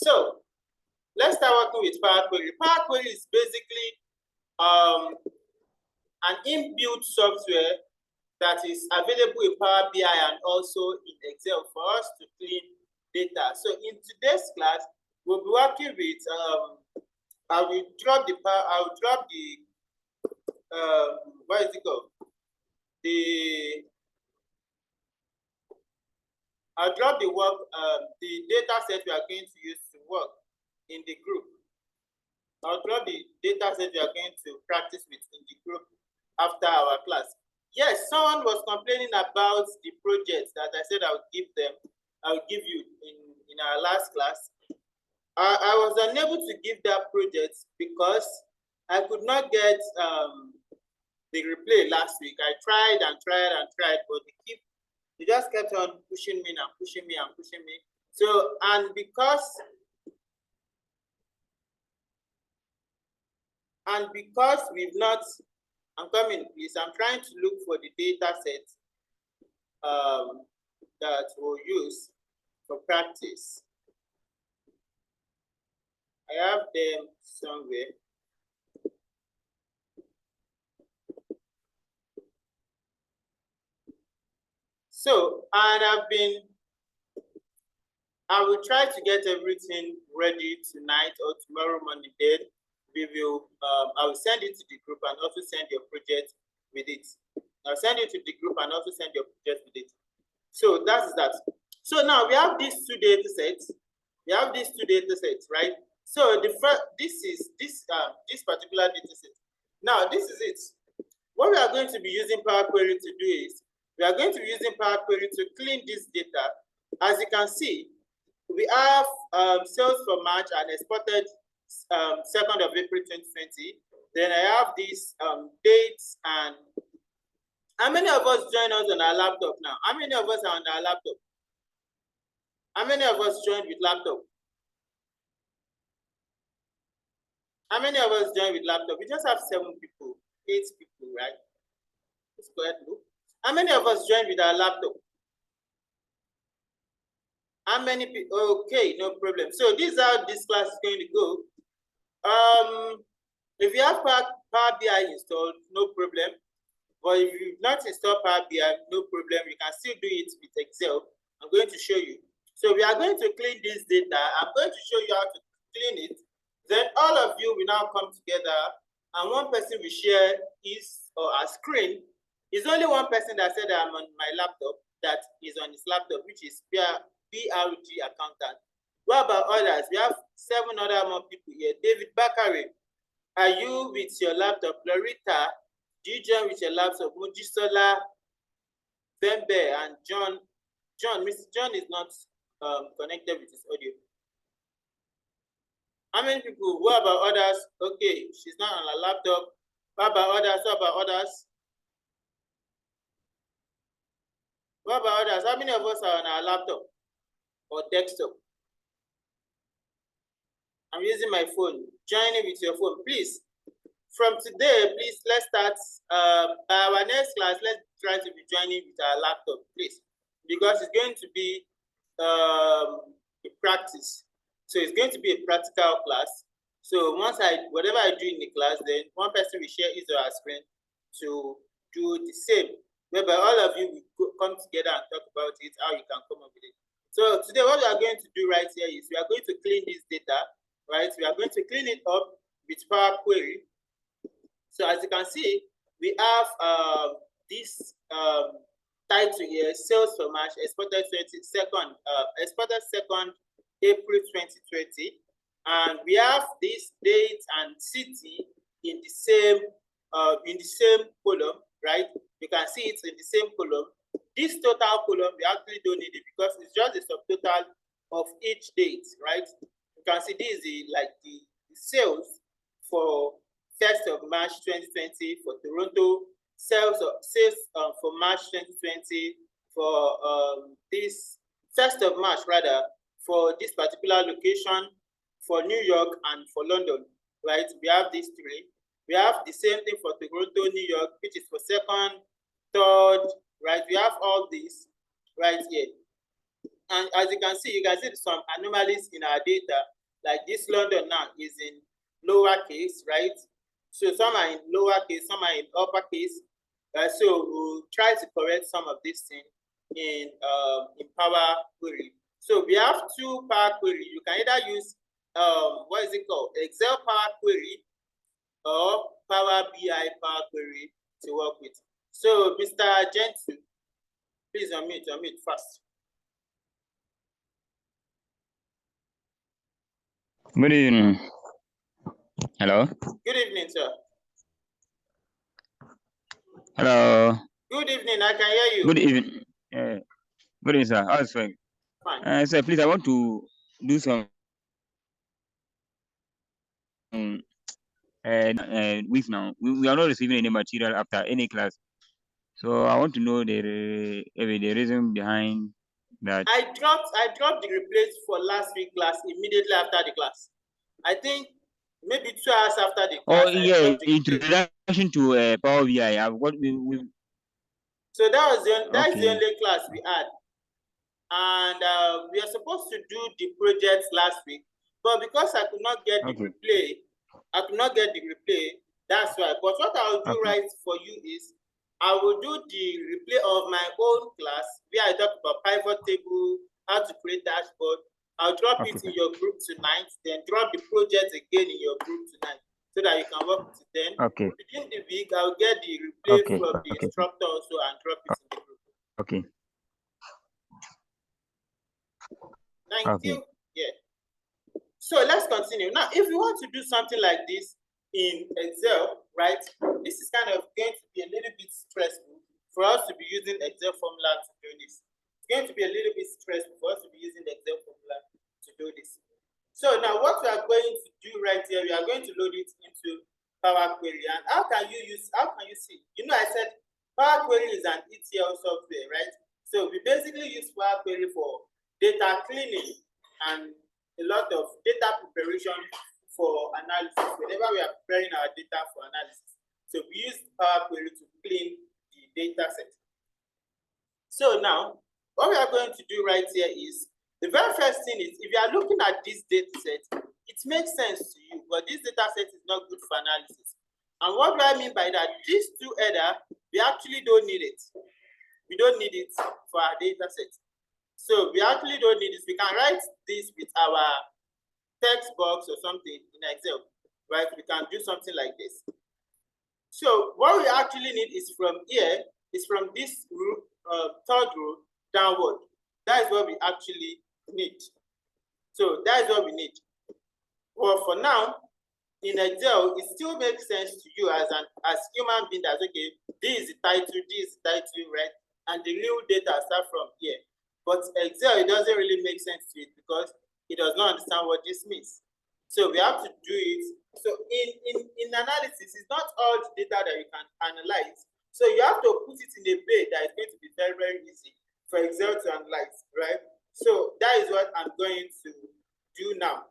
So let's start working with PowerQuery. PowerQuery is basically an inbuilt software that is available in Power BI and also in Excel for us to clean data. So in today's class, we'll be working with I will drop the what is it called? I'll drop the data set we are going to use to work in the group. I'll drop the data set we are going to practice with in the group after our class. Yes, someone was complaining about the project that I said I would give you in our last class. I was unable to give that project because I could not get the replay last week. I tried and tried and tried, but they just kept on pushing me and pushing me and pushing me. So, and because we've not, I'm coming, please. I'm trying to look for the data set that we'll use for practice. I have them somewhere. So, and I will try to get everything ready tonight or tomorrow morning. Then we will, I will send it to the group and also send your project with it. I'll send it to the group and also send your project with it. So that's that. So now we have these two data sets. We have these two data sets, right? So the first, this particular data set. Now this is it. What we are going to be using PowerQuery to do is we are going to be using PowerQuery to clean this data. As you can see, we have sales for March and exported 2nd of April 2020. Then I have these dates and how many of us join us on our laptop now? How many of us are on our laptop? How many of us joined with laptop? How many of us joined with laptop? We just have 7 people, 8 people, right? Let's go ahead and look. How many of us joined with our laptop? How many people? Okay, no problem. So this is how this class is going to go. If you have Power BI installed, no problem. But if you've not installed Power BI, no problem. You can still do it with Excel. I'm going to show you. So we are going to clean this data. I'm going to show you how to clean it. Then all of you will now come together and one person will share his or her screen. It's only one person that said that I'm on my laptop that is on his laptop, which is BRG accountant. What about others? We have 7 other more people here. David Bakare, are you with your laptop? Lorita, do you join with your laptop? Mojisola, Bembe, and John. Mr. John is not connected with his audio. How many people? What about others? Okay, she's not on her laptop. What about others? What about others? What about others? How many of us are on our laptop or desktop? I'm using my phone. Join in with your phone, please. From today, please, let's start. By our next class, let's try to be joining with our laptop, please, because it's going to be a practice. So it's going to be a practical class. So whatever I do in the class, then one person will share his or her screen to do the same. Whereby all of you will come together and talk about it, how you can come up with it. So today, what we are going to do right here is we are going to clean this data, right? We are going to clean it up with PowerQuery. So as you can see, we have this title here: sales for March, exported 2nd April 2020, and we have this date and city in the same column, right? You can see it's in the same column. This total column, we actually don't need it because it's just the subtotal of each date, right? You can see this is the sales for 1st of March 2020 for Toronto, sales for March 2020 for this 1st of March rather for this particular location, for New York and for London, right? We have these 3. We have the same thing for Toronto, New York, which is for 2nd, 3rd, right? We have all these right here. And as you can see some anomalies in our data, like this London now is in lowercase, right? So some are in lowercase, some are in uppercase. So we'll try to correct some of these things in PowerQuery. So we have two PowerQuery. You can either use what is it called? Excel PowerQuery or Power BI PowerQuery to work with. So Mr. Gentu, please unmute first. Good evening. Hello. Good evening, sir. Hello. Good evening. I can hear you. Good evening. Good evening, sir. How's it? Fine. Sir, please, I want to do some weeks now. We are not receiving any material after any class, so I want to know the reason behind that. I dropped the replace for last week class immediately after the class. I think maybe 2 hours after the class. Oh yeah, introduction to Power BI. I've got So that is the okay. only class we had, and we are supposed to do the project last week, but because I could not get the replay, that's why. But what I'll do right for you is I will do the replay of my own class where I talk about pivot table, how to create dashboard. I'll drop it in your group tonight, then drop the project again in your group tonight so that you can work with it then. Within the week, I'll get the replay from the instructor also and drop it in the group. Okay. Thank you. Yeah. So let's continue. Now, if you want to do something like this in Excel, right, this is kind of going to be a little bit stressful for us to be using Excel formula to do this. It's going to be a little bit stressful for us to be using the Excel formula to do this. So now what we are going to do right here, we are going to load it into PowerQuery. And how can you see? You know, I said PowerQuery is an ETL software, right? So we basically use PowerQuery for data cleaning and a lot of data preparation for analysis whenever we are preparing our data for analysis. So we use PowerQuery to clean the data set. So now, what we are going to do right here is, the very first thing is, if you are looking at this data set, it makes sense to you, but this data set is not good for analysis. And what do I mean by that? These two header, we actually don't need it. We don't need it for our data set. So we actually don't need this. We can write this with our text box or something in Excel, right? We can do something like this. So what we actually need is from here, is from this third row downward. That is what we actually need. So that is what we need. Well, for now, in Excel, it still makes sense to you as human being that, okay, this is the title, right? And the real data start from here. But Excel, it doesn't really make sense to it because it does not understand what this means. So we have to do it. So in analysis, it's not all the data that you can analyze. So you have to put it in a way that is going to be very, very easy for Excel to analyze, right? So that is what I'm going to do now.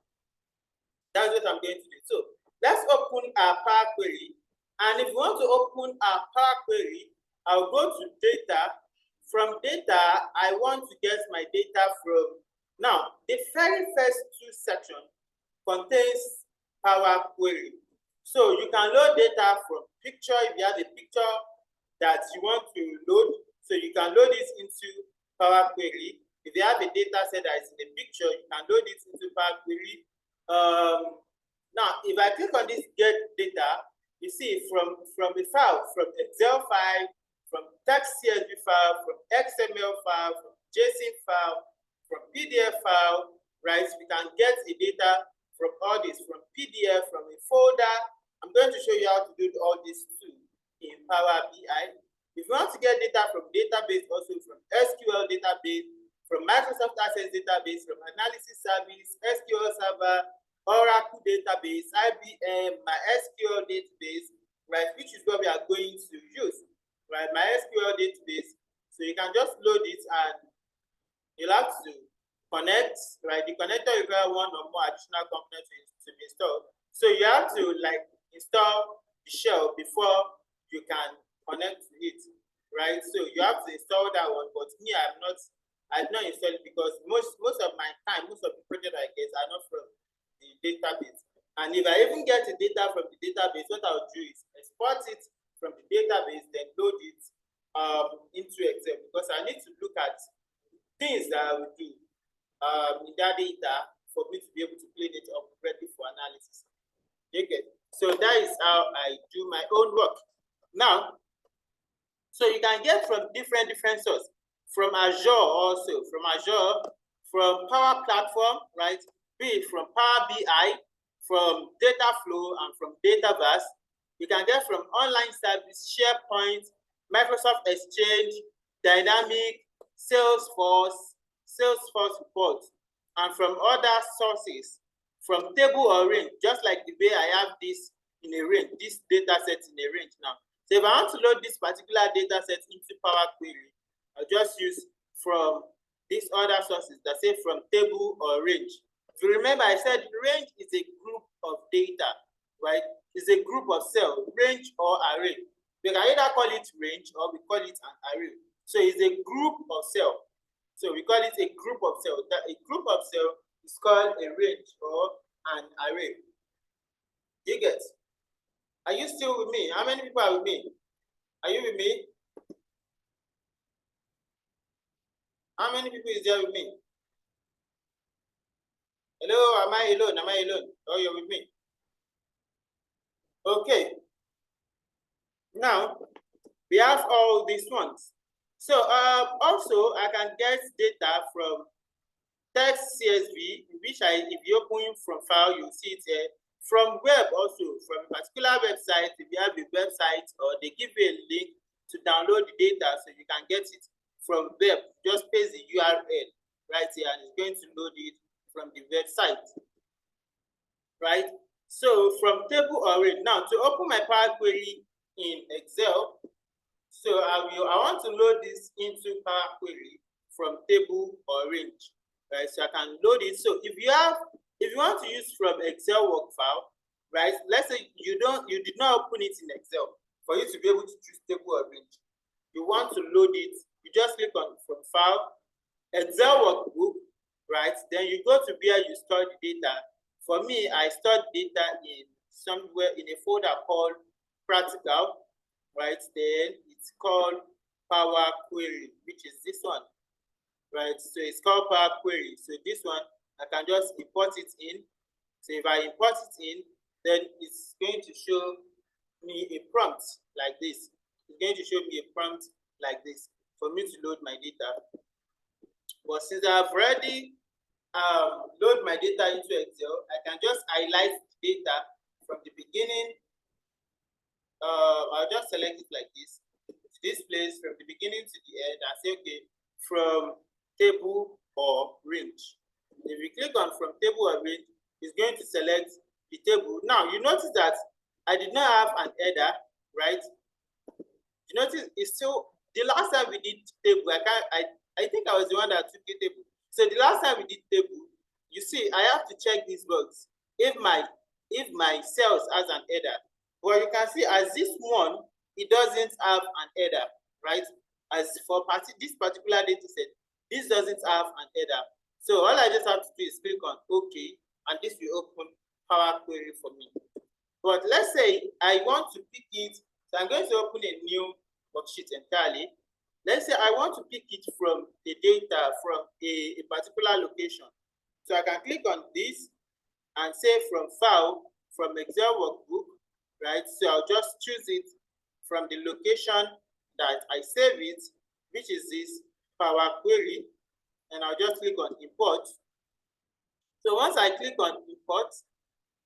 That's what I'm going to do. So let's open our PowerQuery. And if you want to open our PowerQuery, I'll go to data. From data, I want to get my data from, now, the very first two sections contains PowerQuery. So you can load data from picture if you have a picture that you want to load. So you can load it into PowerQuery. If you have a data set that is in a picture, you can load it into PowerQuery. Now, if I click on this get data, you see from the file, from Excel file, from text CSV file, from XML file, from JSON file, from PDF file, right? We can get the data from all this, from PDF, from a folder. I'm going to show you how to do all this too in Power BI. If you want to get data from database, also from SQL database, from Microsoft Access database, from analysis service, SQL server, Oracle database, IBM, MySQL database, right? Which is what we are going to use, right? MySQL database. So you can just load it and you'll have to connect, right? The connector requires one or more additional components to be installed. So you have to like install the shell before you can connect to it, right? So you have to install that one, but me, I'm not I did not install it because most of my time, most of the projects I get are not from the database. And if I even get the data from the database, what I'll do is export it from the database, then load it into Excel, because I need to look at things that I will do in that data for me to be able to clean it up ready for analysis. You get? So that is how I do my own work. Now, so you can get from different sources, from Azure also, from Power Platform, right? Be it from Power BI, from Dataflow, and from Dataverse. You can get from online service, SharePoint, Microsoft Exchange, Dynamic, Salesforce report, and from other sources, from table or range, just like the way I have this in a range, this data set in a range now. So if I want to load this particular data set into PowerQuery, I'll just use from these other sources that say from table or range. If you remember, I said range is a group of data, right? It's a group of cells, range or array. We can either call it range or we call it an array. So it's a group of cells. So we call it a group of cells. That a group of cells is called a range or an array. You get? Are you still with me? How many people are with me? Are you with me? How many people is there with me? Hello, am I alone? Am I alone? Oh, you're with me. Okay. Now, we have all these ones. So also, I can get data from text CSV, which if you open from file, you see it here. From web also, from a particular website, if you have a website or they give you a link to download the data, so you can get it from web. Just paste the URL right here and it's going to load it from the website, right? So from table or range. Now to open my Power Query in Excel, so I want to load this into Power Query from table or range, right? So I can load it. So if you want to use from Excel work file, right? Let's say you did not open it in Excel for you to be able to choose table or range. You want to load it, you just click on from file, Excel workbook, right? Then you go to where you store the data. For me, I store data in somewhere in a folder called practical, right? Then it's called Power Query, which is this one, right? So it's called Power Query. So this one, I can just import it in. So if I import it in, then it's going to show me a prompt like this. It's going to show me a prompt like this for me to load my data. But since I've already load my data into Excel, I can just highlight the data from the beginning. I'll just select it like this place from the beginning to the end and say, okay, from table or range. If you click on from table or range, it's going to select the table. Now you notice that I did not have an header, right? You notice it's still the last time we did table. I think I was the one that took the table. So the last time we did table, you see, I have to check this box if my cells has an header. Well, you can see as this one, it doesn't have an header, right? As for this particular data set, this doesn't have an header. So all I just have to do is click on OK, and this will open Power Query for me. But let's say I want to pick it, so I'm going to open a new worksheet entirely. Let's say I want to pick it from the data from a particular location. So I can click on this and say from file, from Excel workbook, right? So I'll just choose it from the location that I save it, which is this Power Query, and I'll just click on import. So once I click on import,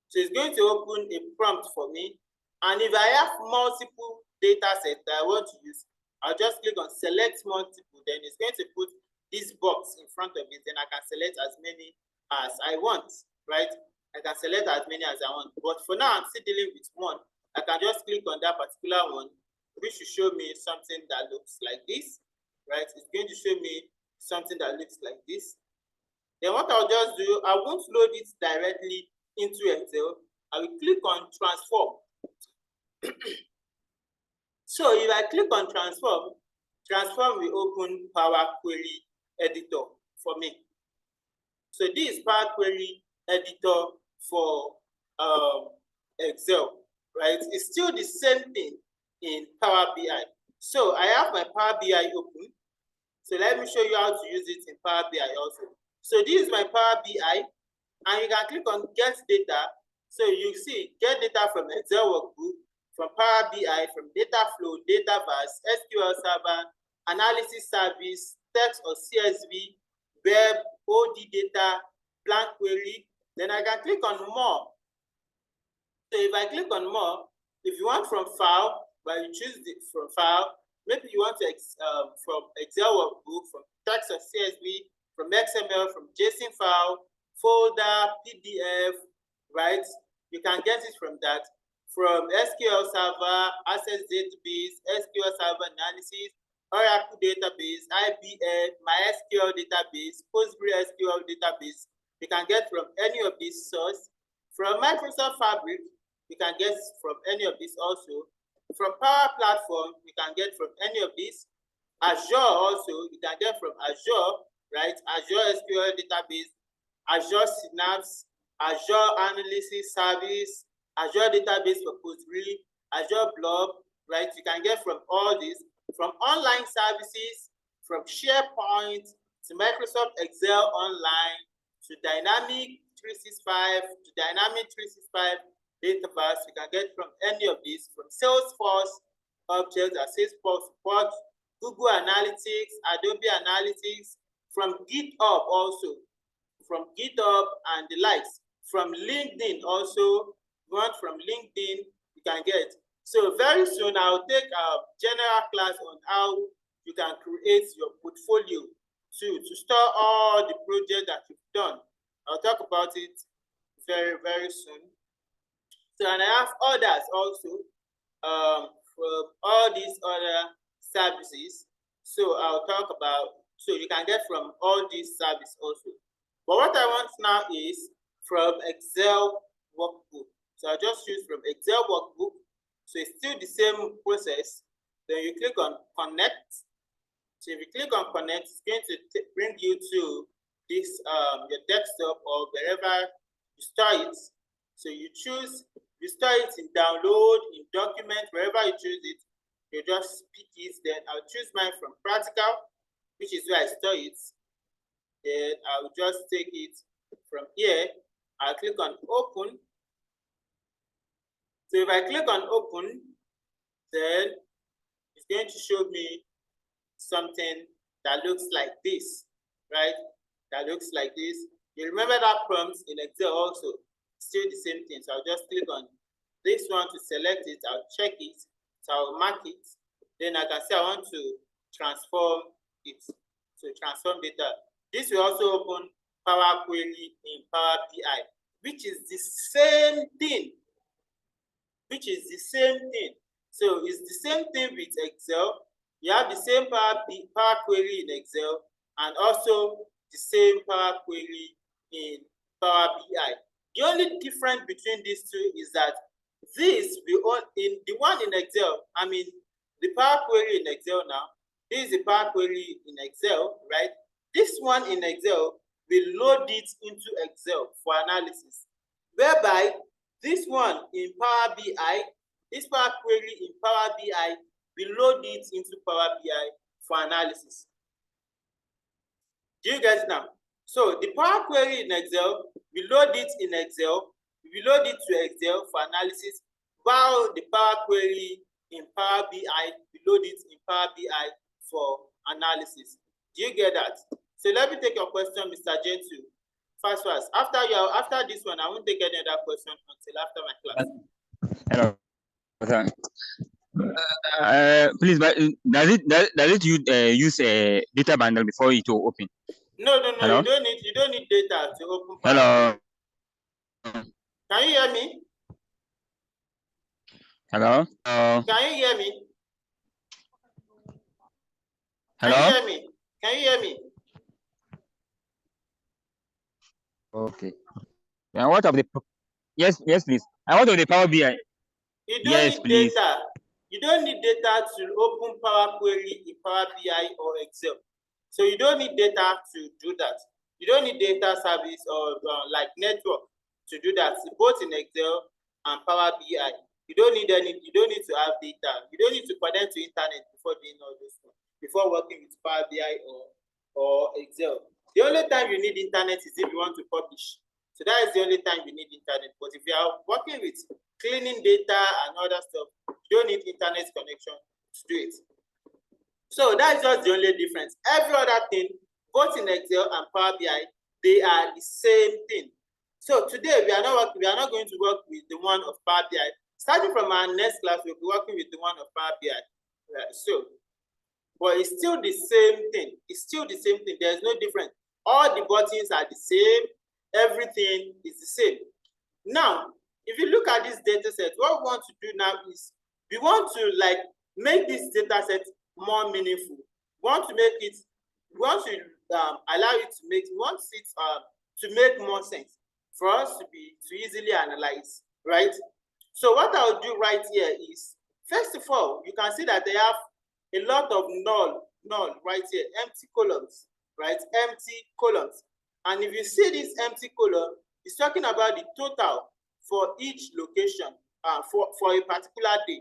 so it's going to open a prompt for me. And if I have multiple data sets that I want to use, I'll just click on select multiple, then it's going to put this box in front of it, then I can select as many as I want, right? I can select as many as I want. But for now, I'm still dealing with one. I can just click on that particular one, which will show me something that looks like this, right? It's going to show me something that looks like this. Then what I'll just do, I won't load it directly into Excel. I will click on transform. So if I click on transform will open Power Query editor for me. So this is PowerQuery editor for Excel, right? It's still the same thing in Power BI. So I have my Power BI open. So let me show you how to use it in Power BI also. So this is my Power BI, and you can click on Get Data. So you see Get Data from Excel Workbook, from Power BI, from Data Flow, Data Vars, SQL Server, Analysis Service, Text or CSV, Web, OD Data, Blank Query. Then I can click on More. So if I click on More, if you want from File, but you choose it from File, maybe you want to from Excel Workbook, from Text or CSV, from XML, from JSON file, folder, PDF, right? You can get it from that. From SQL Server, Access Database, SQL Server Analysis, Oracle Database, IBM, MySQL Database, PostgreSQL Database. You can get from any of these sources. From Microsoft Fabric, you can get from any of these also. From Power Platform, you can get from any of these. Azure also, you can get from Azure, right? Azure SQL Database, Azure Synapse, Azure Analysis Service, Azure Database for PostgreSQL, Azure Blob, right? You can get from all these, from online services, from SharePoint to Microsoft Excel Online to Dynamic 365 to Dynamic 365 Database. You can get from any of these, from Salesforce Objects or Salesforce Support, Google Analytics, Adobe Analytics, from GitHub also, from GitHub and the likes, from LinkedIn also. One from LinkedIn you can get. So very soon I'll take a general class on how you can create your portfolio to store all the projects that you've done. I'll talk about it very, very soon. So, and I have others also from all these other services. So I'll talk about, so you can get from all these services also. But what I want now is from Excel Workbook. So I just use from Excel Workbook. So it's still the same process. Then you click on Connect. So if you click on Connect, it's going to bring you to this your desktop or wherever you store it. So you choose, you store it in download, in document, wherever you choose it, you just pick it. Then I'll choose mine from practical, which is where I store it. Then I'll just take it from here. I'll click on open. So if I click on open, then it's going to show me something that looks like this, right? That looks like this. You remember that prompt in Excel also, still the same thing. So I'll just click on this one to select it. I'll check it. So I'll mark it. Then I can say I want to transform it. So transform data. This will also open Power Query in Power BI, which is the same thing. So it's the same thing with Excel. You have the same Power Query in Excel and also the same Power Query in Power BI. The only difference between these two is that this will in the one in Excel, I mean the Power Query in Excel now, this is the Power Query in Excel, right? This one in Excel will load it into Excel for analysis, whereby this one in Power BI, this Power Query in Power BI will load it into Power BI for analysis. Do you guys now? So the Power Query in Excel, we load it in Excel, we load it to Excel for analysis, while the Power Query in Power BI, we load it in Power BI for analysis. Do you get that? So let me take your question, Mr. J2. Fast. After this one, I won't take any other question until after my class. Hello. Please, but does it use a data bundle before it will open? No. Hello? You don't need data to open Power. Hello. Can you hear me? Hello. Can you hear me? Hello. Can you hear me? Can you hear me? Okay. And what of the yes, please. And what of the Power BI? You don't need please. data. You don't need data to open Power Query in Power BI or Excel. So you don't need data to do that. You don't need data service or like network to do that, both in Excel and Power BI. You don't need you don't need to have data. You don't need to connect to internet before doing all this one, before working with Power BI or Excel. The only time you need internet is if you want to publish. So that is the only time you need internet. But if you are working with cleaning data and other stuff, you don't need internet connection to do it. So that's just the only difference. Every other thing, both in Excel and Power BI, they are the same thing. So today we are not going to work with the one of Power BI. Starting from our next class, we'll be working with the one of Power BI. But it's still the same thing. It's still the same thing. There's no difference. All the buttons are the same. Everything is the same. Now, if you look at this data set, what we want to do now is we want to like make this data set more meaningful. We want to make it, we want to allow it to make, we want it to make more sense for us to easily analyze, right? So what I'll do right here is, first of all, you can see that they have a lot of null right here, empty columns, right? Empty columns. And if you see this empty column, it's talking about the total for each location for a particular day,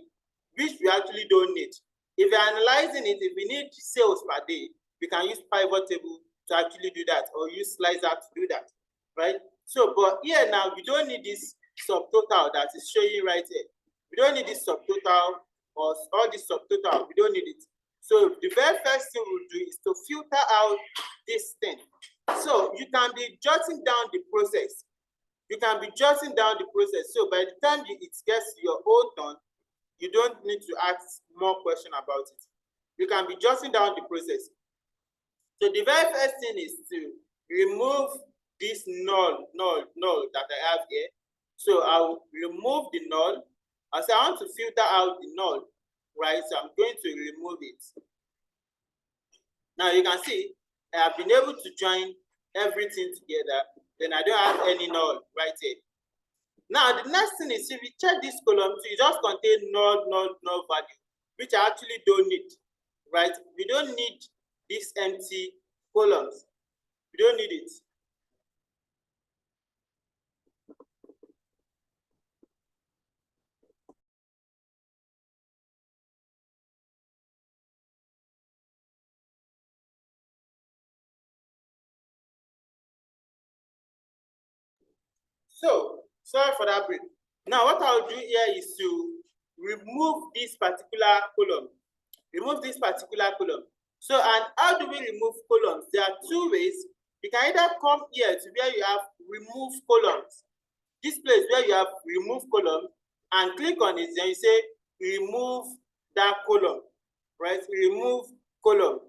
which we actually don't need. If you're analyzing it, if we need sales per day, we can use pivot table to actually do that, or use slicer to do that, right? So, but here now, we don't need this subtotal that is showing right here. We don't need this subtotal or all this subtotal. We don't need it. So the very first thing we'll do is to filter out this thing. So you can be jotting down the process. You can be jotting down the process. So by the time it gets your own turn, you don't need to ask more questions about it. You can be jotting down the process. So the very first thing is to remove this null that I have here. So I'll remove the null. I say I want to filter out the null, right? So I'm going to remove it. Now you can see I have been able to join everything together. Then I don't have any null right here. Now the next thing is, if you check this column, so it just contain null value, which I actually don't need, right? We don't need these empty columns. We don't need it. So, sorry for that break. Now, what I'll do here is to remove this particular column. Remove this particular column. So, and how do we remove columns? There are two ways. You can either come here to where you have remove columns. This place where you have remove column, and click on it, then you say remove that column, right? Remove column.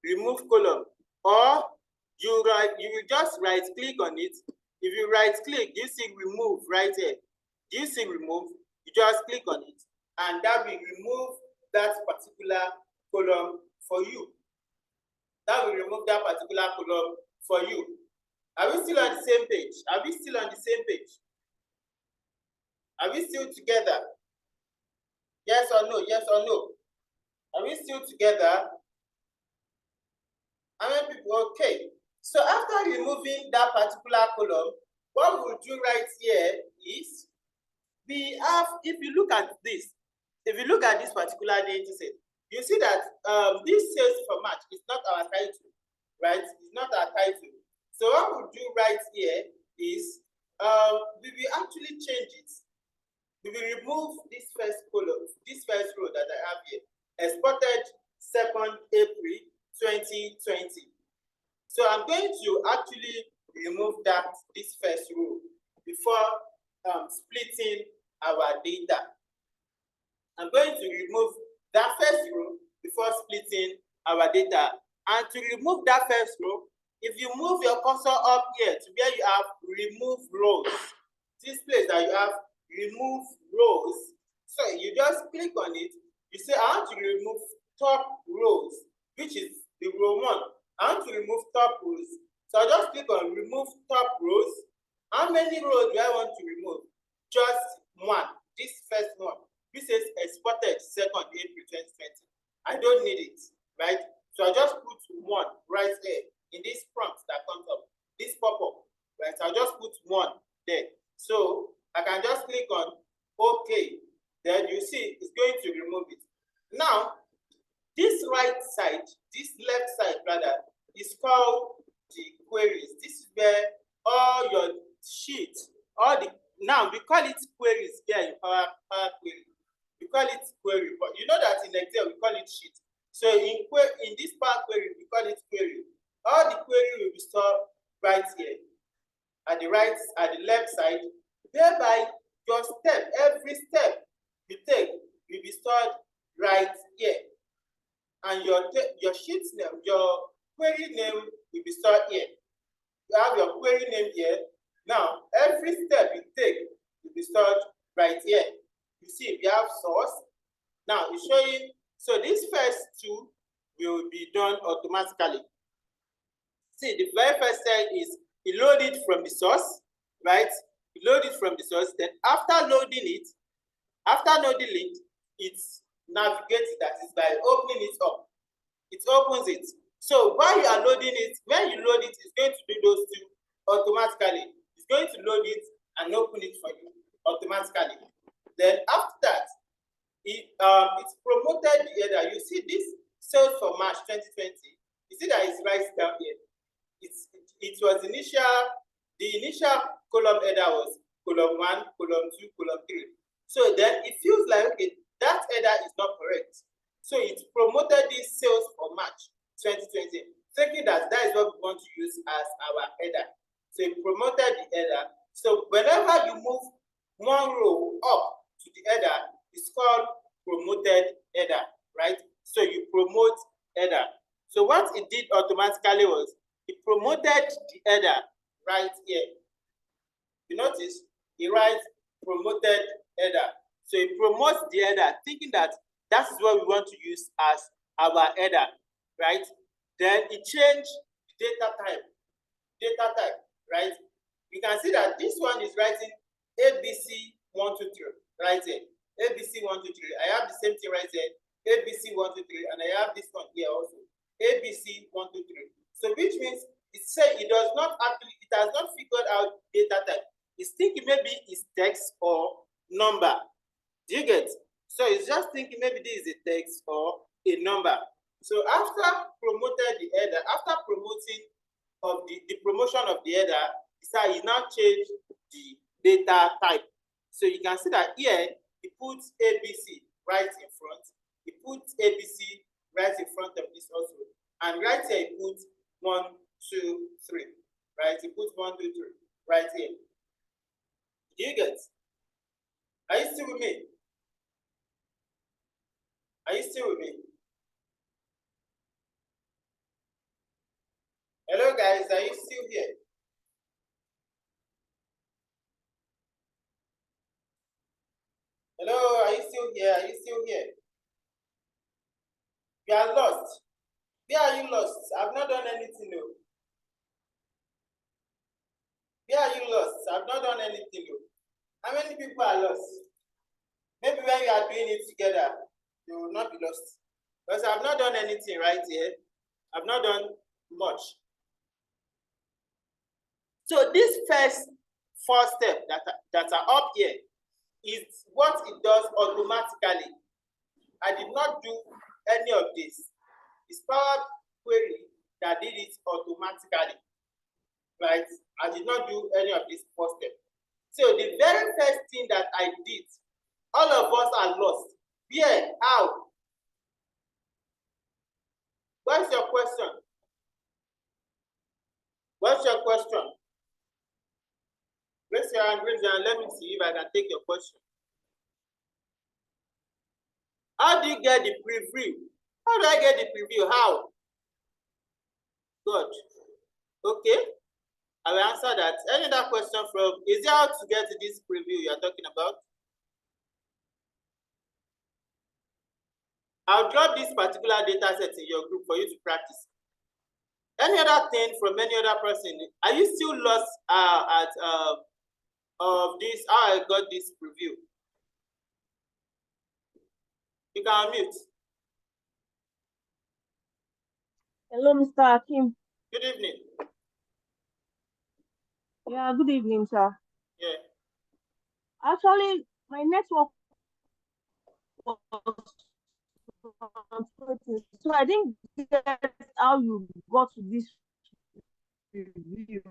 Remove column. Or you will just right click on it. If you right click, do you see remove right here? Do you see remove? You just click on it, and that will remove that particular column for you. That will remove that particular column for you. Are we still on the same page? Are we still on the same page? Are we still together? Yes or no? Yes or no? Are we still together? How many people? Okay. So after removing that particular column, what we'll do right here is we have, if you look at this particular data set, you see that this sales for March is not our title, right? It's not our title. So what we'll do right here is we will actually change it. We will remove this first column, this first row that I have here, exported 2nd April 2020. So I'm going to actually remove this first row before splitting our data. I'm going to remove that first row before splitting our data. And to remove that first row, if you move your cursor up here to where you have remove rows, this place that you have remove rows, so you just click on it. You say, I want to remove top rows, which is the row 1. I want to remove top rows. So I just click on remove top rows. How many rows do I want to remove? Just one, this first one. This says exported 2nd April 2020. I don't need it, right? So I just put 1. be stored right here at the left side, whereby your step, every step you take will be stored right here. And your sheet name, your query name will be stored here. You have your query name here. Now, every step you take will be stored right here. You see, we have source. Now, it's showing, so these first two will be done automatically. See, the very first step is you load it from the source, right? You load it from the source. Then after loading it, it navigates that is by opening it up. It opens it. So while you are loading it, when you load it, it's going to do those two automatically. It's going to load it and open it for you automatically. Then after that, it's promoted the header. You see this sales for March 2020. You see that it's right down here. It was the initial column header was column 1, column 2, column 3. So then it feels like, okay, that header is not correct. So it promoted this sales for March 2020, thinking that is what we want to use as our header. So it promoted the header. So whenever you move one row up to the header, it's called promoted header, right? So you promote header. So what it did automatically was it promoted the header right here. You notice it writes promoted header. So it promotes the header, thinking that is what we want to use as our header, right? Then it changed the data type, right? You can see that this one is writing ABC123 right here. ABC123. I have the same thing right here. ABC123, and I have this one here also. ABC123. So which means it has not figured out data type. It's thinking maybe it's text or number. Do you get? So it's just thinking maybe this is a text or a number. So after promoted the header, after promoting of the promotion of the header, you now change the data type. So you can see that here it puts ABC right in front. It puts ABC right in front of this also. And right here it puts 1, 2, 3. Right? It puts 1, 2, 3 right here. Do you get? Are you still with me? Are you still with me? Hello guys, are you still here? Hello, are you still here? Are you still here? You are lost. Where are you lost? I've not done anything new. Where are you lost? I've not done anything new. How many people are lost? Maybe when you are doing it together, you will not be lost. Because I've not done anything right here. I've not done much. So this first 4 steps that are up here is what it does automatically. I did not do any of this. It's PowerQuery that did it automatically, right? I did not do any of this 4 steps. So the very first thing that I did, all of us are lost. Where? How? What's your question? What's your question? Raise your hand, let me see if I can take your question. How do you get the preview? How do I get the preview? How? Good. Okay. I will answer that. Any other question from, is it how to get this preview you are talking about? I'll drop this particular data set in your group for you to practice. Any other thing from any other person? Are you still lost of this, how I got this preview? You can unmute. Hello, Mr. Akim. Good evening. Yeah, good evening, sir. Yeah. Actually, my network was so I didn't get how you got to this review.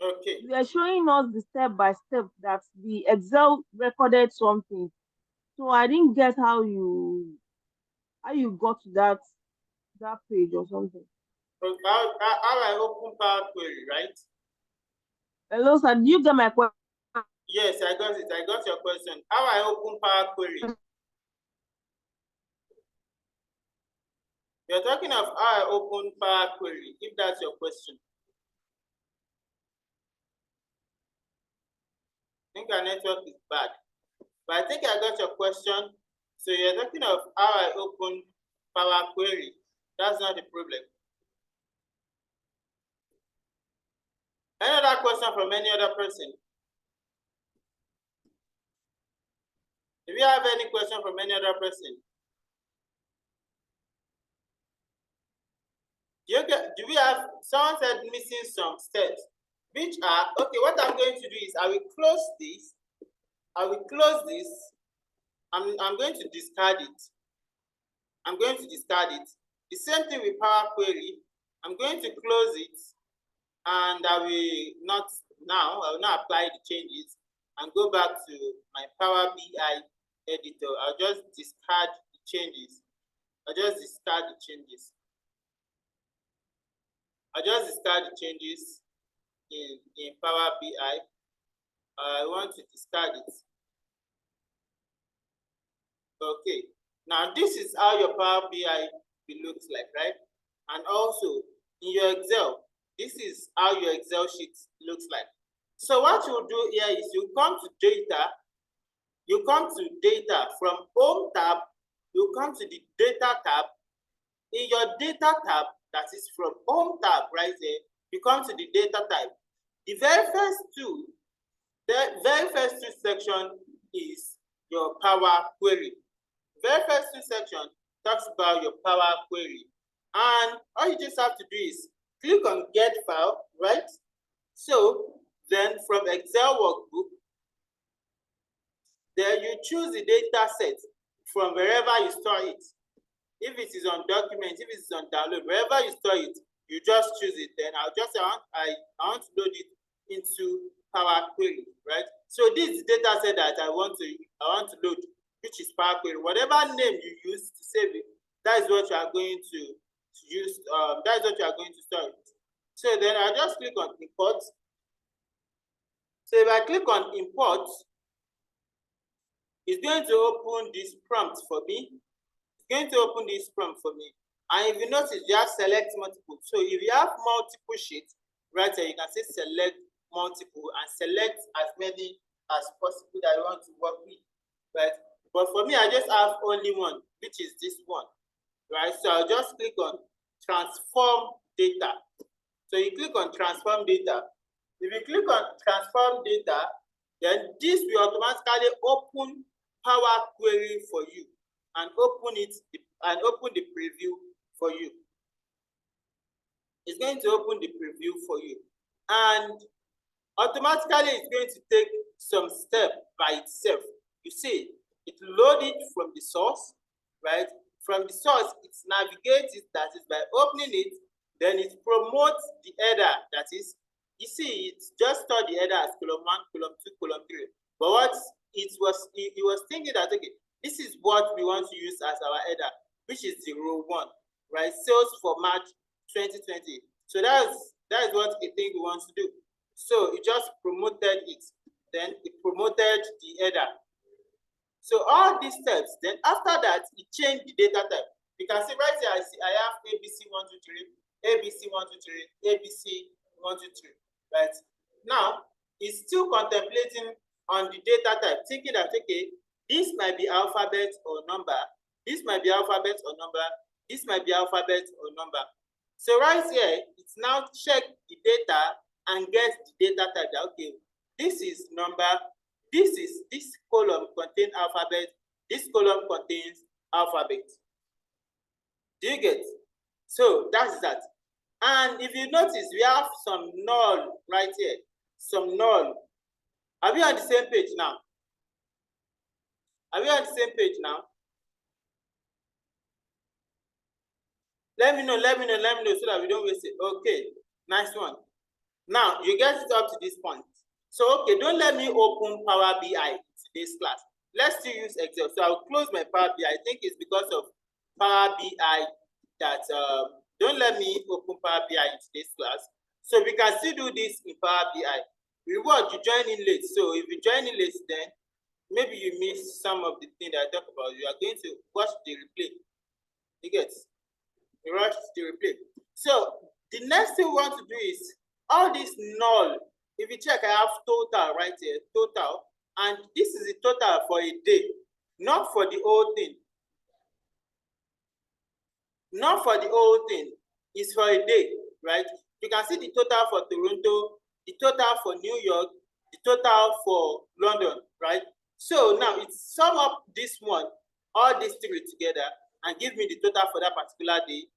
Okay. You are showing us the step by step that the Excel recorded something. So I didn't get how you got to that page or something. How I open PowerQuery, right? Hello, sir. Do you get my question? Yes, I got it. I got your question. How I open PowerQuery? You're talking of how I open PowerQuery, if that's your question. I think our network is bad. But I think I got your question. So you're talking of how I open PowerQuery. That's not the problem. Any other question from any other person? Do we have any question from any other person? Do we have, someone said missing some steps, which are, okay, what I'm going to do is I will close this. I will close this. I'm going to discard it. I'm going to discard it. The same thing with PowerQuery. I'm going to close it, and I will not apply the changes and go back to my Power BI editor. I'll just discard the changes. I'll just discard the changes. I'll just discard the changes in Power BI. I want to discard it. Okay. Now this is how your Power BI looks like, right? And also in your Excel, this is how your Excel sheet looks like. So what you do here is you come to data. You come to data from Home tab. You come to the Data tab. In your Data tab, that is from Home tab right there, you come to the Data type. The very first two section is your Power Query. The very first two section talks about your Power Query. And all you just have to do is click on Get File, right? So then from Excel workbook, then you choose the data set from wherever you store it. If it is on document, if it is on download, wherever you store it, you just choose it. Then I want to load it into Power Query, right? So this is the data set that I want to load, which is Power Query. Whatever name you use to save it, that is what you are going to use. That is what you are going to store it. So then I just click on Import. So if I click on Import, it's going to open this prompt for me. It's going to open this prompt for me. And if you notice, you have select multiple. So if you have multiple sheets, right here, you can say select multiple and select as many as possible that you want to work with, right? But for me, I just have only one, which is this one, right? So I'll just click on transform data. So you click on transform data. If you click on transform data, then this will automatically open Power Query for you and open the preview for you. It's going to open the preview for you, and automatically it's going to take some step by itself. You see, it loads it from the source, right? From the source, it navigates it, that is by opening it, then it promotes the header, that is, you see, it's just stored the header as column 1, column 2, column 3. But what it was thinking that, okay, this is what we want to use as our header, which is the row 1, right? Sales for March 2020. So that is what it think we want to do. So it just promoted it. Then it promoted the header. So all these steps, then after that, it changed the data type. You can see right here, I have ABC123, ABC123, ABC123, right? Now, it's still contemplating on the data type, thinking that, okay, this might be alphabet or number, this might be alphabet or number, this might be alphabet or number. So right here, it's now check the data and get the data type that, okay, this is number, this column contains alphabet, this column contains alphabet. Do you get? So that's that. And if you notice, we have some null right here, some null. Are we on the same page now? Are we on the same page now? Let me know so that we don't waste it. Okay, nice one. Now, you get it up to this point. So, okay, don't let me open Power BI in today's class. Let's still use Excel. So I'll close my Power BI. I think it's because of Power BI that, Don't let me open Power BI in today's class. So we can still do this in Power BI. Reward, you join in late. So if you join in late, then maybe you miss some of the things that I talk about. You are going to watch the replay. You get? You watch the replay. So the next thing we want to do is all this null. If you check, I have total right here, total, and this is the total for a day, not for the whole thing. Not for the whole thing, it's for a day, right? You can see the total for Toronto, the total for New York, the total for London, right? So now it's sum up this one, all these three together, and give me the total for that particular day.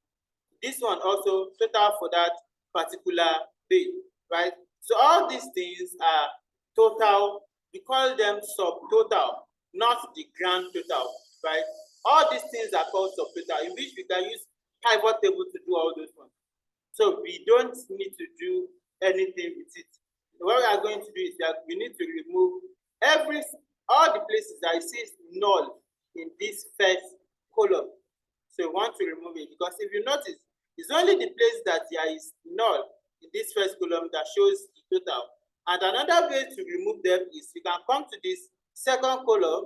This one also total for that particular day, right? So all these things are total. We call them subtotal, not the grand total, right? All these things are called subtotal, in which we can use pivot table to do all those ones. So we don't need to do anything with it. What we are going to do is that we need to remove all the places that it says null in this first column. So we want to remove it, because if you notice, it's only the place that there is null in this first column that shows the total. And another way to remove them is you can come to this second column,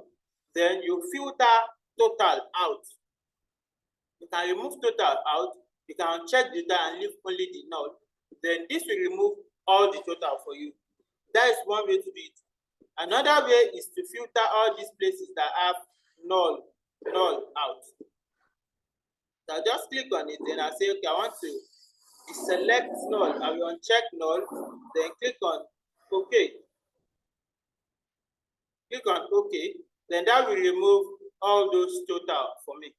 then you filter total out. You can remove total out, you can check the data and leave only the null. Then this will remove all the total for you. That is one way to do it. Another way is to filter all these places that have null out. So I'll just click on it, then I'll say, okay, I want to select null. I will uncheck null, then click on OK. Click on OK, then that will remove all those total for me.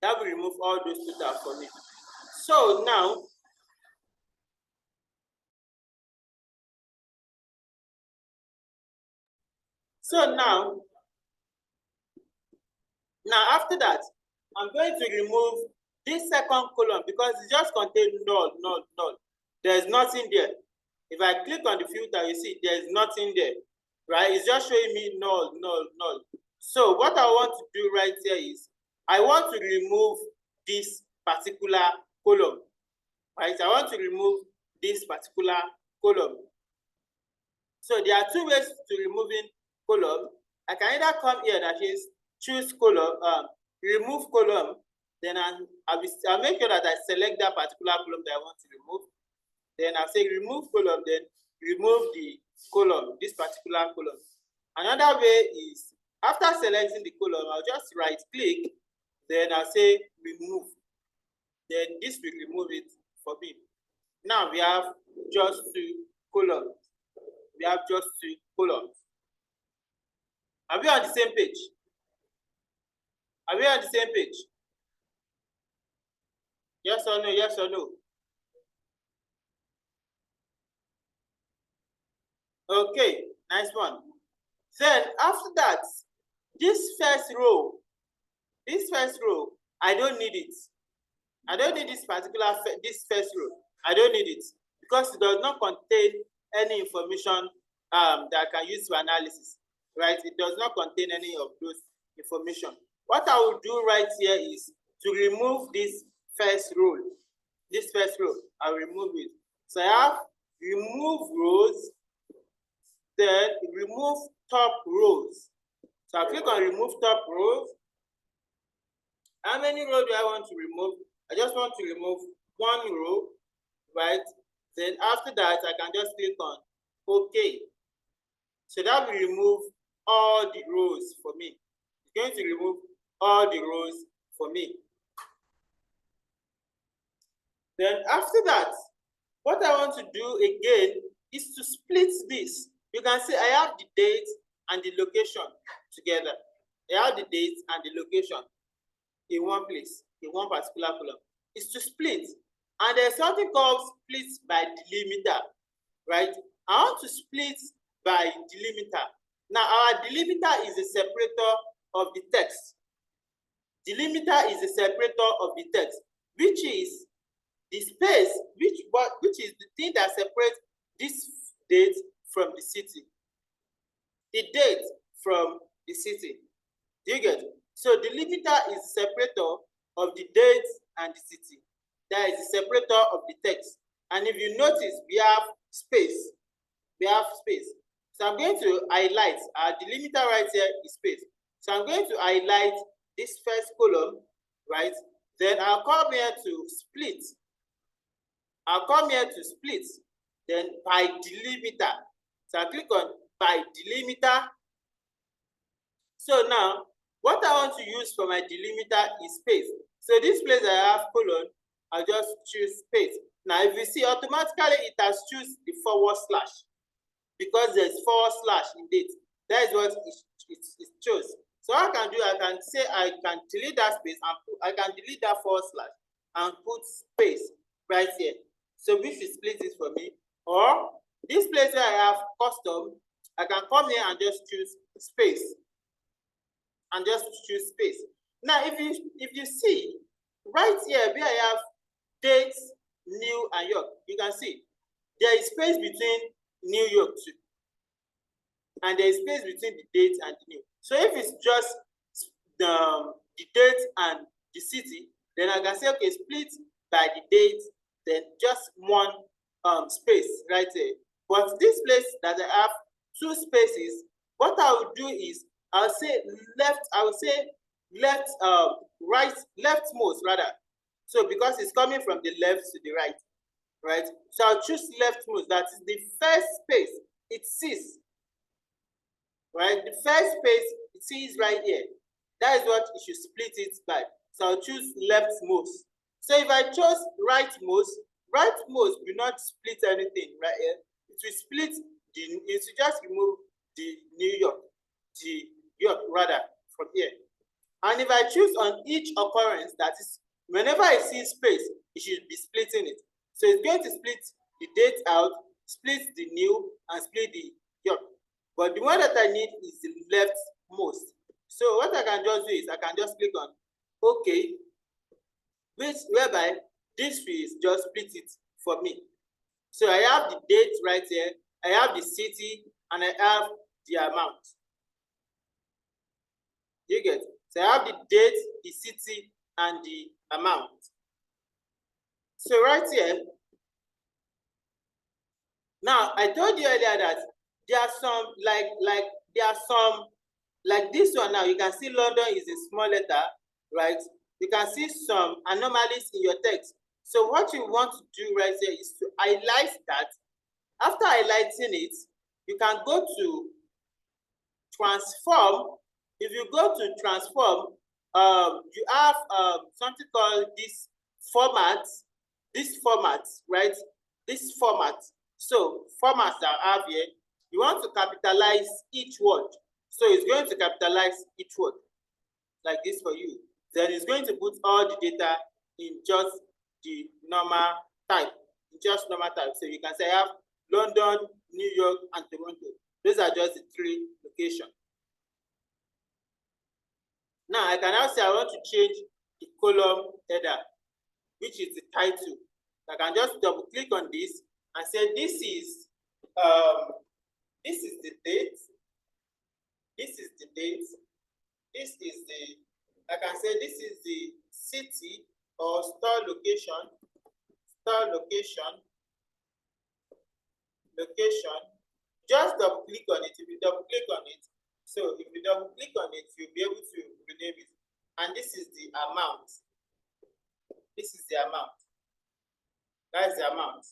That will remove all those total for me. So now, after that, I'm going to remove this second column because it just contains null. There's nothing there. If I click on the filter, you see there's nothing there, right? It's just showing me null. So what I want to do right here is I want to remove this particular column, right? I want to remove this particular column. So there are two ways to removing column. I can either come here that is choose column, remove column, then I'll make sure that I select that particular column that I want to remove. Then I'll say remove column, then remove the column, this particular column. Another way is after selecting the column, I'll just right click, then I'll say remove. Then this will remove it for me. Now we have just two columns. We have just two columns. Are we on the same page? Are we on the same page? Yes or no? Yes or no? Okay, nice one. Then after that, this first row, I don't need it. I don't need this first row. I don't need it because it does not contain any information that I can use for analysis, right? It does not contain any of those information. What I will do right here is to remove this first row. This first row, I'll remove it. So I have remove rows, then remove top rows. So I'll click on remove top rows. How many rows do I want to remove? I just want to remove one row, right? Then after that, I can just click on OK. So that will remove all the rows for me. It's going to remove all the rows for me. Then after that, what I want to do again is to split this. You can see I have the date and the location together. I have the date and the location in one place, in one particular column. It's to split. And there's something called split by delimiter, right? I want to split by delimiter. Now, our delimiter is a separator of the text. Delimiter is a separator of the text, which is the space, which is the thing that separates this date from the city. The date from the city. Do you get it? So delimiter is a separator of the date and the city. That is the separator of the text. And if you notice, we have space. We have space. So I'm going to highlight, our delimiter right here is space. So I'm going to highlight this first column, right? Then I'll come here to split. I'll come here to split, then by delimiter. So I click on by delimiter. So now, what I want to use for my delimiter is space. So this place I have colon, I'll just choose space. Now, if you see, automatically it has choose the forward slash because there's forward slash in it. That is what it chose. So what I can do, I can say I can delete that space and I can delete that forward slash and put space right here. So which will split it for me. Or this place where I have custom, I can come here and just choose space. And just choose space. Now, if you see right here where I have dates, new, and York, you can see there is space between New York too, and there is space between the date and the new. So if it's just the date and the city, then I can say okay, split by the date, then just one space right there. But this place that I have two spaces, what I will do is I'll say left, I will say left, right, leftmost rather. So because it's coming from the left to the right, right? So I'll choose leftmost. That is the first space it sees, right? The first space it sees right here. That is what it should split it by. So I'll choose leftmost. So if I chose rightmost, rightmost will not split anything right here. It will split the, it will just remove the New York, the York rather from here. And if I choose on each occurrence, that is, whenever I see space, it should be splitting it. So it's going to split the date out, split the new, and split the York. But the one that I need is the leftmost. So what I can just do is I can just click on OK, whereby this will just split it for me. So I have the date right here, I have the city, and I have the amount. You get? So I have the date, the city, and the amount. So right here, now I told you earlier that there are some like this one now. You can see London is a small letter, right? You can see some anomalies in your text. So what you want to do right here is to highlight that. After highlighting it, you can go to transform. If you go to transform, you have something called this format, right? This format. So formats that I have here, you want to capitalize each word. So it's going to capitalize each word like this for you. Then it's going to put all the data in just the normal type, So you can say I have London, New York, and Toronto. Those are just the three locations. Now I can now say I want to change the column header, which is the title. I can just double click on this and say this is the date. This is the date. This is the, I can say this is the city or store location. Just double click on it. If you double click on it, so if you double click on it, you'll be able to rename it. And this is the amount. This is the amount. That's the amount.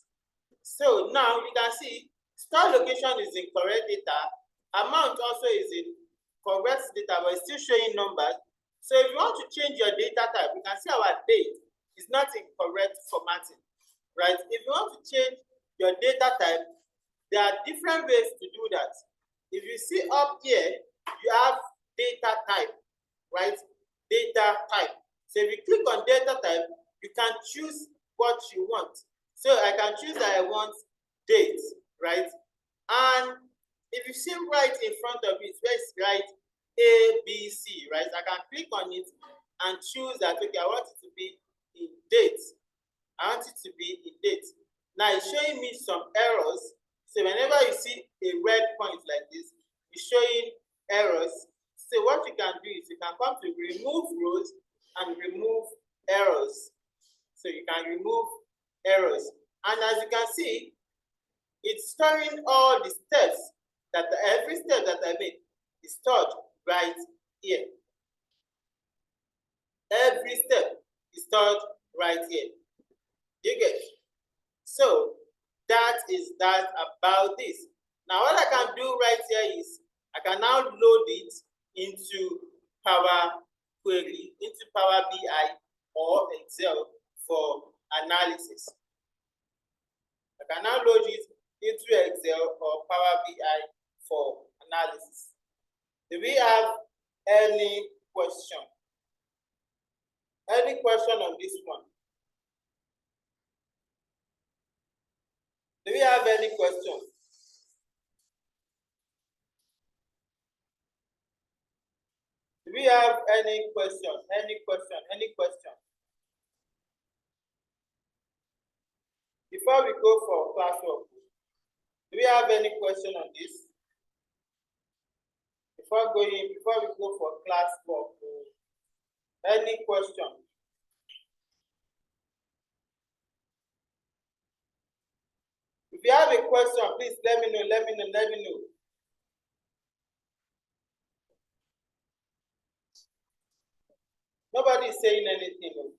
So now you can see store location is in correct data. Amount also is in correct data, but it's still showing numbers. So if you want to change your data type, you can see our date is not in correct formatting, right? If you want to change your data type, there are different ways to do that. If you see up here, you have data type, right? Data type. So if you click on data type, you can choose what you want. So I can choose that I want date, right? And if you see right in front of it, where it's right A, B, C, right? I can click on it and choose that, okay, I want it to be in date. I want it to be in date. Now it's showing me some errors. So whenever you see a red point like this, it's showing errors. So what you can do is you can come to remove rows and remove errors. So you can remove errors. And as you can see, it's storing all the steps that every step that I made is stored right here. Every step is stored right here. You get it? So that is that about this. Now what I can do right here is I can now load it into PowerQuery, into Power BI or Excel for analysis. I can now load it into Excel or Power BI for analysis. Do we have any question? Any question on this one? Do we have any question? Do we have any question? Any question? Any question? Before we go for classwork, do we have any question on this? Before we go for classwork, any question? If you have a question, please let me know, let me know, let me know. Nobody is saying anything.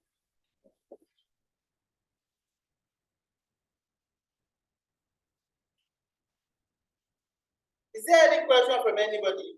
Is there any question from anybody?